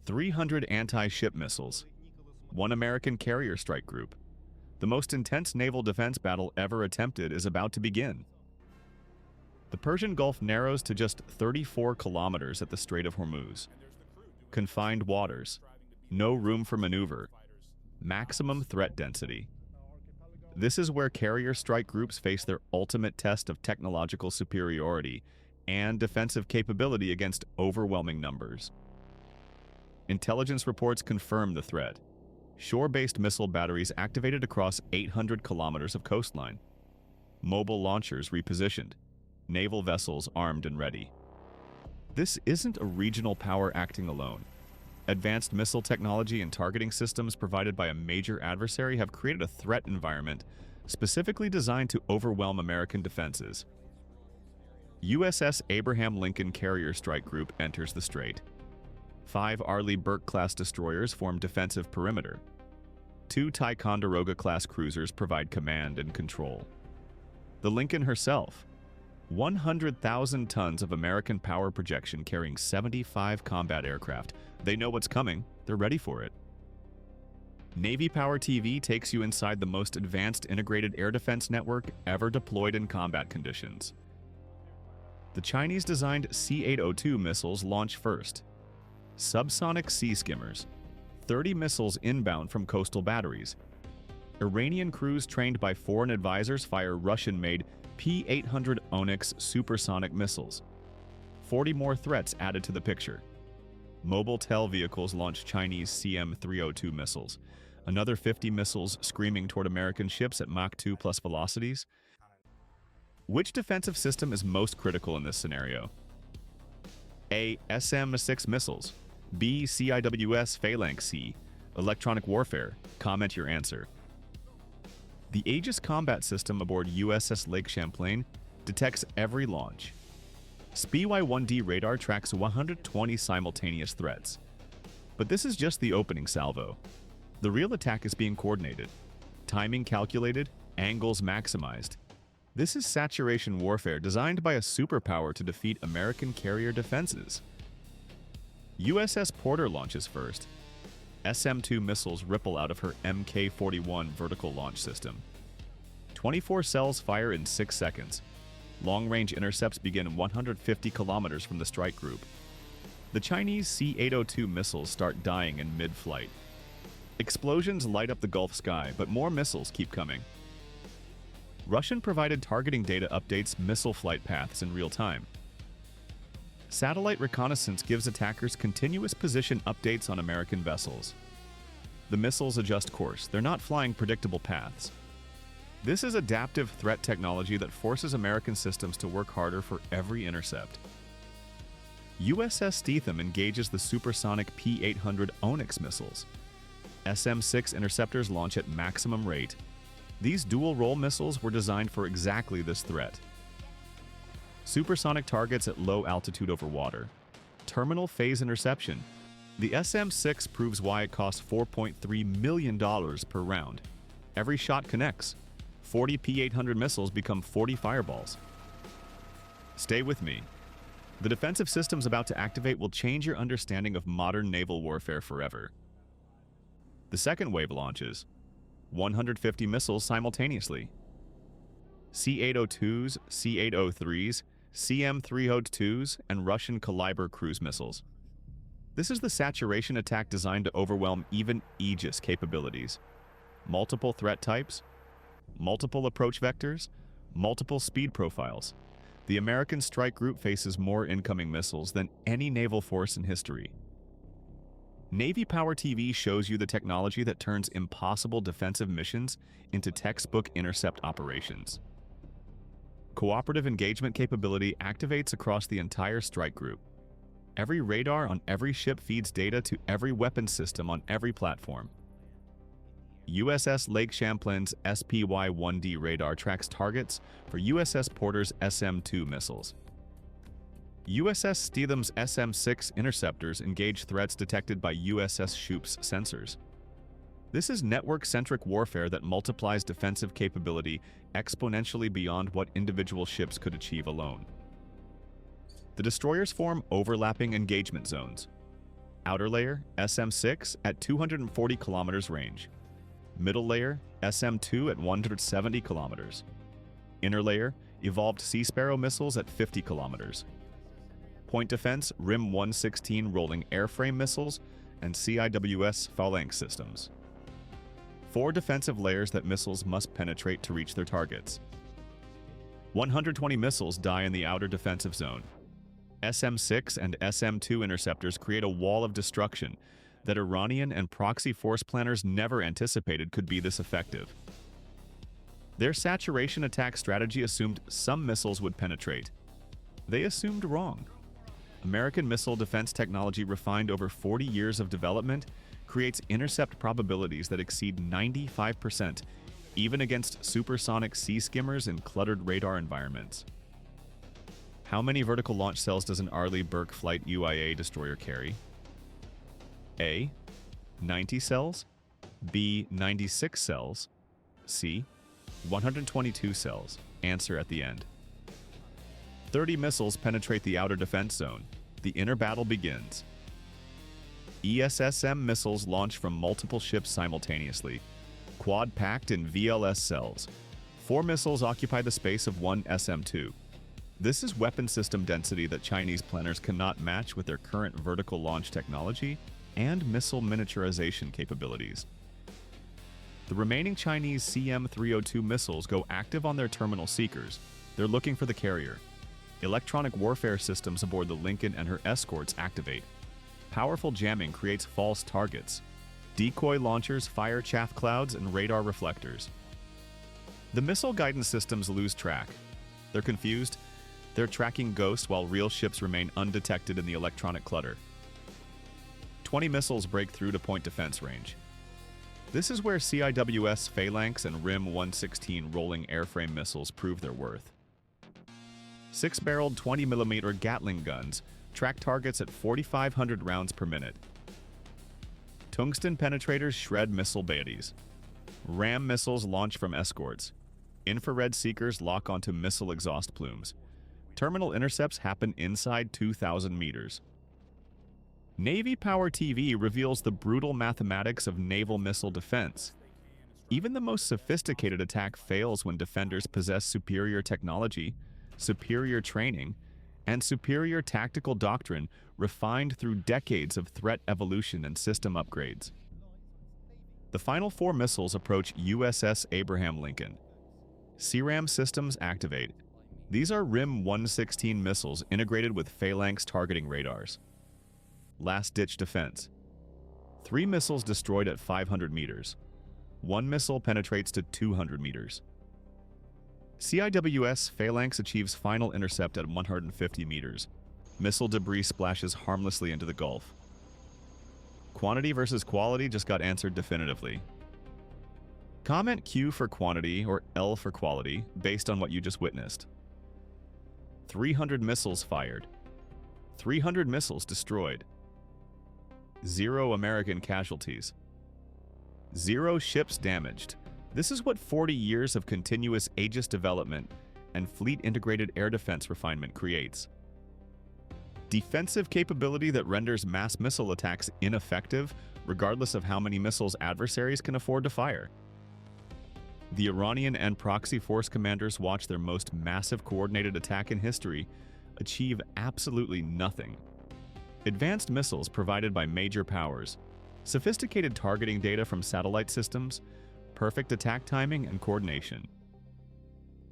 300 anti-ship missiles, 1 American carrier strike group. The most intense naval defense battle ever attempted is about to begin. The Persian Gulf narrows to just 34 kilometers at the Strait of Hormuz. Confined waters, no room for maneuver, maximum threat density. This is where carrier strike groups face their ultimate test of technological superiority and defensive capability against overwhelming numbers. Intelligence reports confirm the threat. Shore-based missile batteries activated across 800 kilometers of coastline. Mobile launchers repositioned. Naval vessels armed and ready. This isn't a regional power acting alone. Advanced missile technology and targeting systems provided by a major adversary have created a threat environment specifically designed to overwhelm American defenses. USS Abraham Lincoln Carrier Strike Group enters the strait. 5 Arleigh Burke-class destroyers form defensive perimeter. 2 Ticonderoga-class cruisers provide command and control. The Lincoln herself, 100,000 tons of American power projection carrying 75 combat aircraft. They know what's coming, they're ready for it. Navy Power TV takes you inside the most advanced integrated air defense network ever deployed in combat conditions. The Chinese-designed C-802 missiles launch first. Subsonic sea skimmers, 30 missiles inbound from coastal batteries. Iranian crews trained by foreign advisors fire Russian-made P-800 Oniks supersonic missiles. 40 more threats added to the picture. Mobile TEL vehicles launch Chinese CM-302 missiles. Another 50 missiles screaming toward American ships at Mach 2 plus velocities. Which defensive system is most critical in this scenario? A. SM-6 missiles. B. CIWS Phalanx C. Electronic warfare. Comment your answer. The AEGIS combat system aboard USS Lake Champlain detects every launch. SPY-1D radar tracks 120 simultaneous threats. But this is just the opening salvo. The real attack is being coordinated. Timing calculated, angles maximized. This is saturation warfare designed by a superpower to defeat American carrier defenses. USS Porter launches first. SM-2 missiles ripple out of her Mk-41 vertical launch system. 24 cells fire in 6 seconds. Long-range intercepts begin 150 kilometers from the strike group. The Chinese C-802 missiles start dying in mid-flight. Explosions light up the Gulf sky, but more missiles keep coming. Russian-provided targeting data updates missile flight paths in real time. Satellite reconnaissance gives attackers continuous position updates on American vessels. The missiles adjust course, they're not flying predictable paths. This is adaptive threat technology that forces American systems to work harder for every intercept. USS Steatham engages the supersonic P-800 Oniks missiles. SM-6 interceptors launch at maximum rate. These dual-role missiles were designed for exactly this threat. Supersonic targets at low altitude over water. Terminal phase interception. The SM-6 proves why it costs $4.3 million per round. Every shot connects. 40 P-800 missiles become 40 fireballs. Stay with me. The defensive systems about to activate will change your understanding of modern naval warfare forever. The second wave launches. 150 missiles simultaneously. C-802s, C-803s, CM-302s, and Russian Kaliber cruise missiles. This is the saturation attack designed to overwhelm even AEGIS capabilities. Multiple threat types, multiple approach vectors, multiple speed profiles. The American strike group faces more incoming missiles than any naval force in history. Navy Power TV shows you the technology that turns impossible defensive missions into textbook intercept operations. Cooperative Engagement Capability activates across the entire strike group. Every radar on every ship feeds data to every weapon system on every platform. USS Lake Champlain's SPY-1D radar tracks targets for USS Porter's SM-2 missiles. USS Steatham's SM-6 interceptors engage threats detected by USS Shoup's sensors. This is network-centric warfare that multiplies defensive capability exponentially beyond what individual ships could achieve alone. The destroyers form overlapping engagement zones. Outer layer, SM-6 at 240 kilometers range. Middle layer, SM-2 at 170 kilometers. Inner layer, evolved Sea Sparrow missiles at 50 kilometers. Point defense, RIM-116 rolling airframe missiles, and CIWS phalanx systems. 4 defensive layers that missiles must penetrate to reach their targets. 120 missiles die in the outer defensive zone. SM-6 and SM-2 interceptors create a wall of destruction that Iranian and proxy force planners never anticipated could be this effective. Their saturation attack strategy assumed some missiles would penetrate. They assumed wrong. American missile defense technology refined over 40 years of development creates intercept probabilities that exceed 95%, even against supersonic sea skimmers in cluttered radar environments. How many vertical launch cells does an Arleigh Burke Flight UIA destroyer carry? A. 90 cells, B. 96 cells, C. 122 cells. Answer at the end. 30 missiles penetrate the outer defense zone. The inner battle begins. ESSM missiles launch from multiple ships simultaneously, quad-packed in VLS cells. 4 missiles occupy the space of one SM-2. This is weapon system density that Chinese planners cannot match with their current vertical launch technology and missile miniaturization capabilities. The remaining Chinese CM-302 missiles go active on their terminal seekers. They're looking for the carrier. Electronic warfare systems aboard the Lincoln and her escorts activate. Powerful jamming creates false targets. Decoy launchers fire chaff clouds and radar reflectors. The missile guidance systems lose track. They're confused. They're tracking ghosts while real ships remain undetected in the electronic clutter. 20 missiles break through to point defense range. This is where CIWS phalanx and RIM-116 rolling airframe missiles prove their worth. 6-barreled 20mm Gatling guns track targets at 4,500 rounds per minute. Tungsten penetrators shred missile bases. RAM missiles launch from escorts. Infrared seekers lock onto missile exhaust plumes. Terminal intercepts happen inside 2,000 meters. Navy Power TV reveals the brutal mathematics of naval missile defense. Even the most sophisticated attack fails when defenders possess superior technology, superior training, and superior tactical doctrine refined through decades of threat evolution and system upgrades. The final 4 missiles approach USS Abraham Lincoln. CRAM systems activate. These are RIM-116 missiles integrated with phalanx targeting radars. Last-ditch defense. 3 missiles destroyed at 500 meters. 1 missile penetrates to 200 meters. CIWS phalanx achieves final intercept at 150 meters. Missile debris splashes harmlessly into the Gulf. Quantity versus quality just got answered definitively. Comment Q for quantity or L for quality based on what you just witnessed. 300 missiles fired. 300 missiles destroyed. 0 American casualties. 0 ships damaged. This is what 40 years of continuous AEGIS development and fleet-integrated air defense refinement creates. Defensive capability that renders mass missile attacks ineffective, regardless of how many missiles adversaries can afford to fire. The Iranian and proxy force commanders watch their most massive coordinated attack in history achieve absolutely nothing. Advanced missiles provided by major powers, sophisticated targeting data from satellite systems, perfect attack timing and coordination.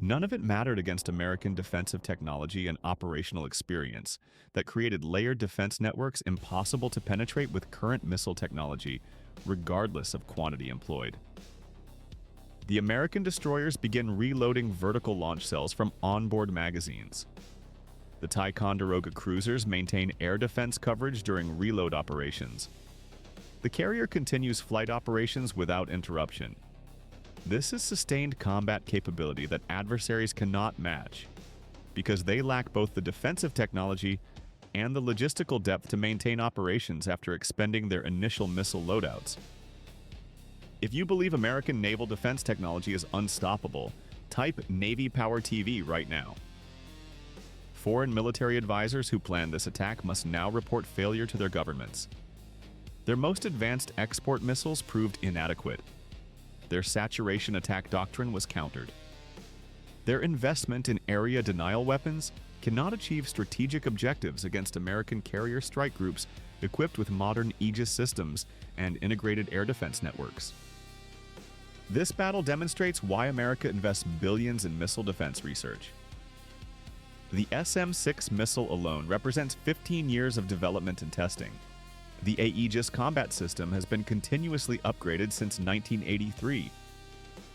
None of it mattered against American defensive technology and operational experience that created layered defense networks impossible to penetrate with current missile technology, regardless of quantity employed. The American destroyers begin reloading vertical launch cells from onboard magazines. The Ticonderoga cruisers maintain air defense coverage during reload operations. The carrier continues flight operations without interruption. This is sustained combat capability that adversaries cannot match, because they lack both the defensive technology and the logistical depth to maintain operations after expending their initial missile loadouts. If you believe American naval defense technology is unstoppable, type Navy Power TV right now. Foreign military advisors who planned this attack must now report failure to their governments. Their most advanced export missiles proved inadequate. Their saturation attack doctrine was countered. Their investment in area denial weapons cannot achieve strategic objectives against American carrier strike groups equipped with modern AEGIS systems and integrated air defense networks. This battle demonstrates why America invests billions in missile defense research. The SM-6 missile alone represents 15 years of development and testing. The AEGIS combat system has been continuously upgraded since 1983.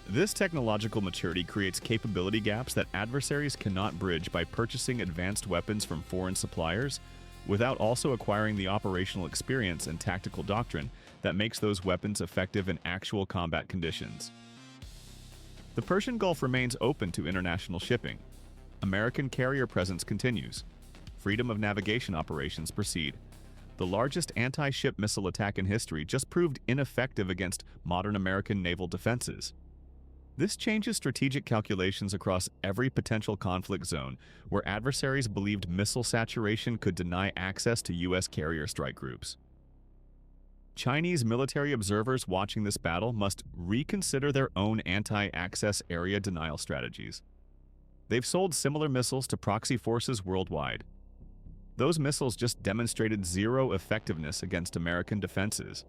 This technological maturity creates capability gaps that adversaries cannot bridge by purchasing advanced weapons from foreign suppliers without also acquiring the operational experience and tactical doctrine that makes those weapons effective in actual combat conditions. The Persian Gulf remains open to international shipping. American carrier presence continues. Freedom of navigation operations proceed. The largest anti-ship missile attack in history just proved ineffective against modern American naval defenses. This changes strategic calculations across every potential conflict zone where adversaries believed missile saturation could deny access to U.S. carrier strike groups. Chinese military observers watching this battle must reconsider their own anti-access area denial strategies. They've sold similar missiles to proxy forces worldwide. Those missiles just demonstrated zero effectiveness against American defenses.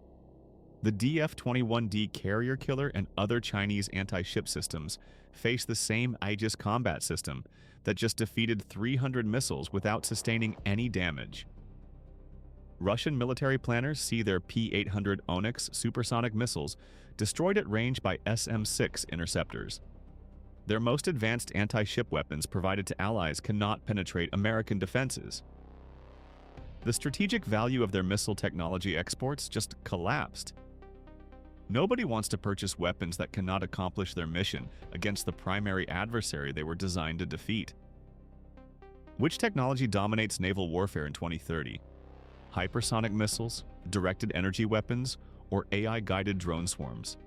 The DF-21D carrier killer and other Chinese anti-ship systems face the same AEGIS combat system that just defeated 300 missiles without sustaining any damage. Russian military planners see their P-800 Oniks supersonic missiles destroyed at range by SM-6 interceptors. Their most advanced anti-ship weapons provided to allies cannot penetrate American defenses. The strategic value of their missile technology exports just collapsed. Nobody wants to purchase weapons that cannot accomplish their mission against the primary adversary they were designed to defeat. Which technology dominates naval warfare in 2030? Hypersonic missiles, directed energy weapons, or AI-guided drone swarms?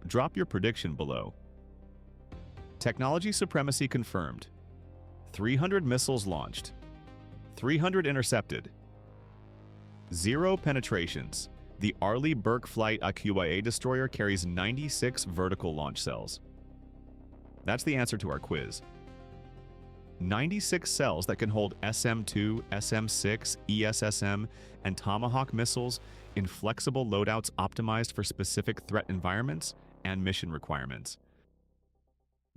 Drop your prediction below. Technology supremacy confirmed. 300 missiles launched. 300 intercepted. 0 penetrations. The Arleigh Burke Flight AQIA destroyer carries 96 vertical launch cells. That's the answer to our quiz. 96 cells that can hold SM-2, SM-6, ESSM, and Tomahawk missiles in flexible loadouts optimized for specific threat environments and mission requirements.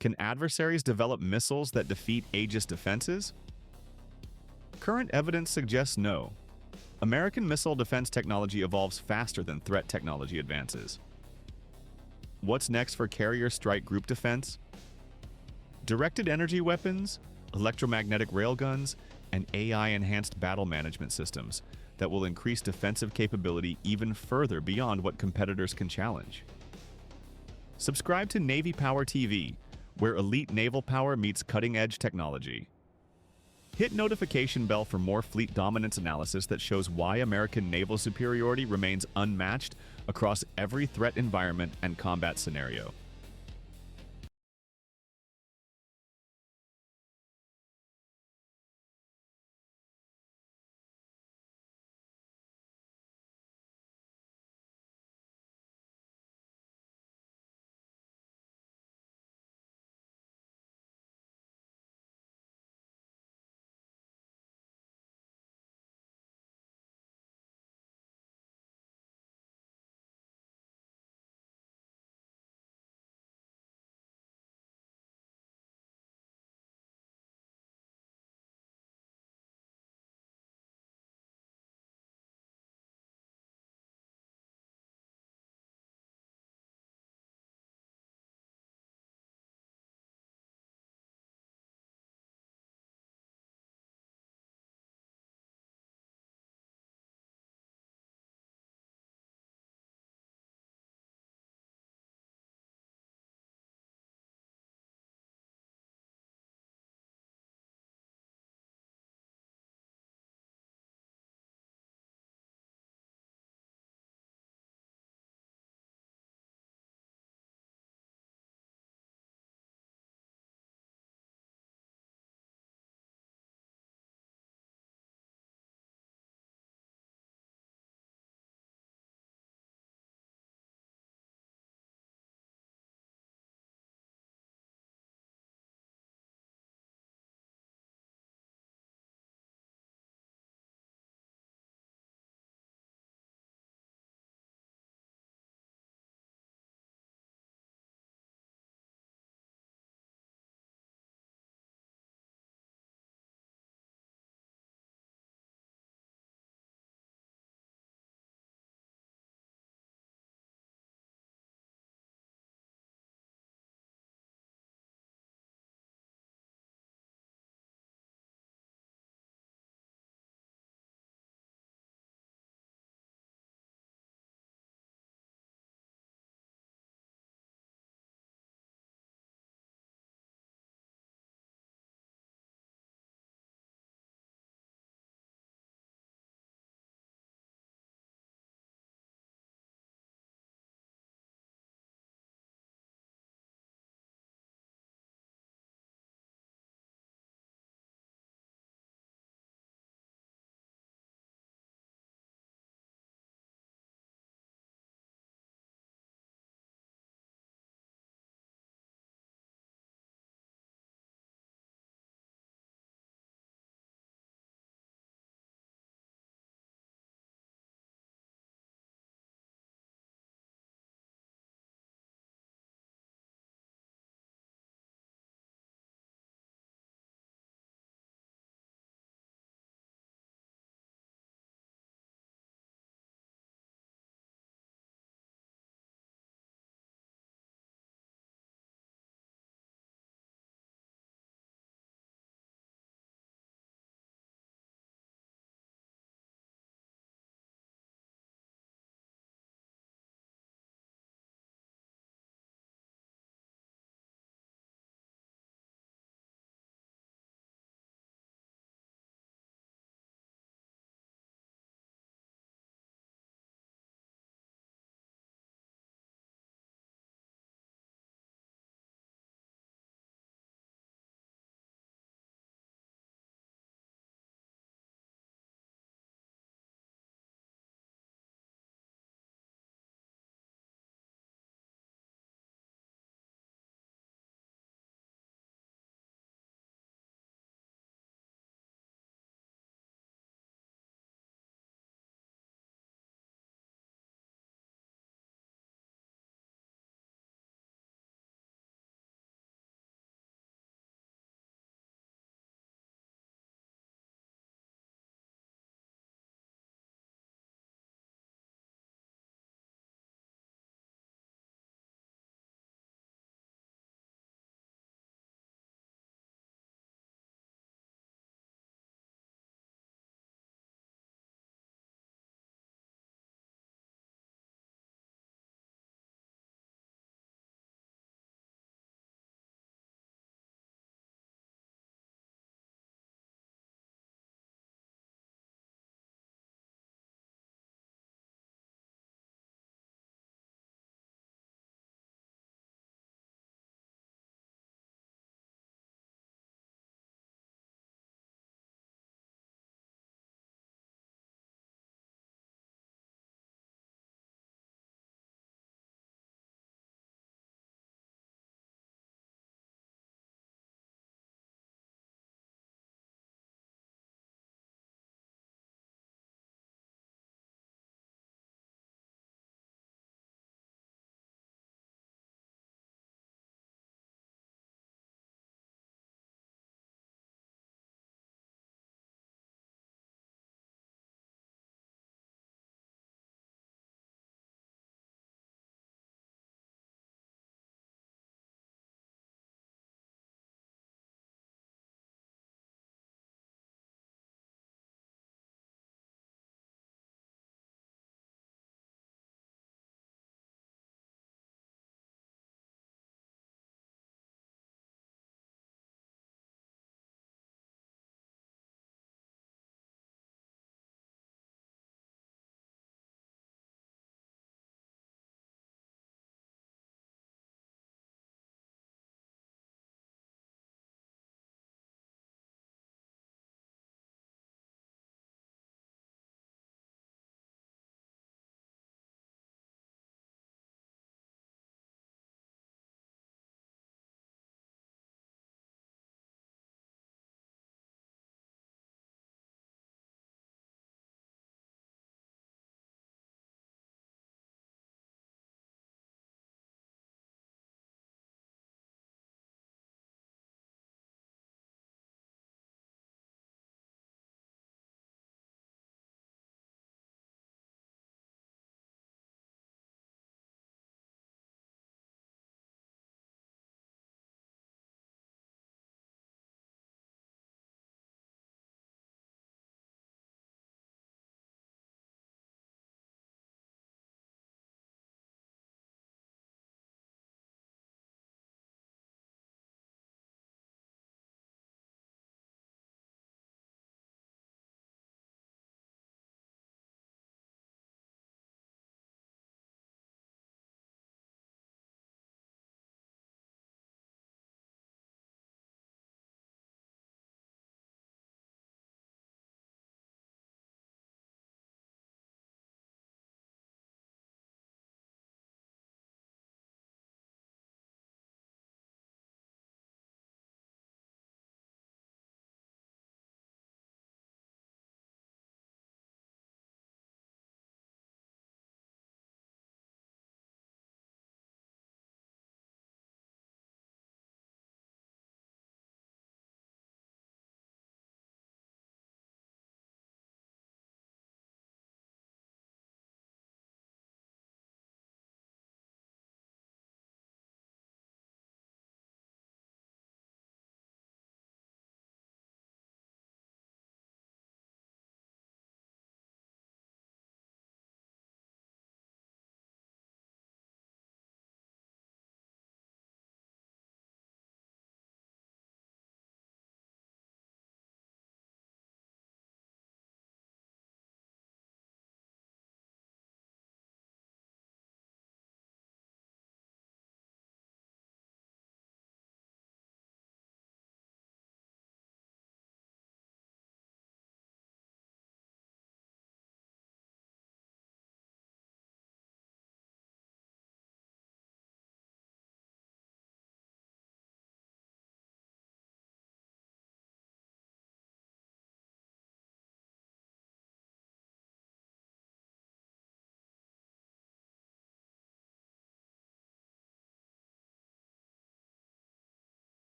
Can adversaries develop missiles that defeat AEGIS defenses? Current evidence suggests no. American missile defense technology evolves faster than threat technology advances. What's next for carrier strike group defense? Directed energy weapons, electromagnetic railguns, and AI-enhanced battle management systems that will increase defensive capability even further beyond what competitors can challenge. Subscribe to Navy Power TV, where elite naval power meets cutting-edge technology. Hit notification bell for more fleet dominance analysis that shows why American naval superiority remains unmatched across every threat environment and combat scenario.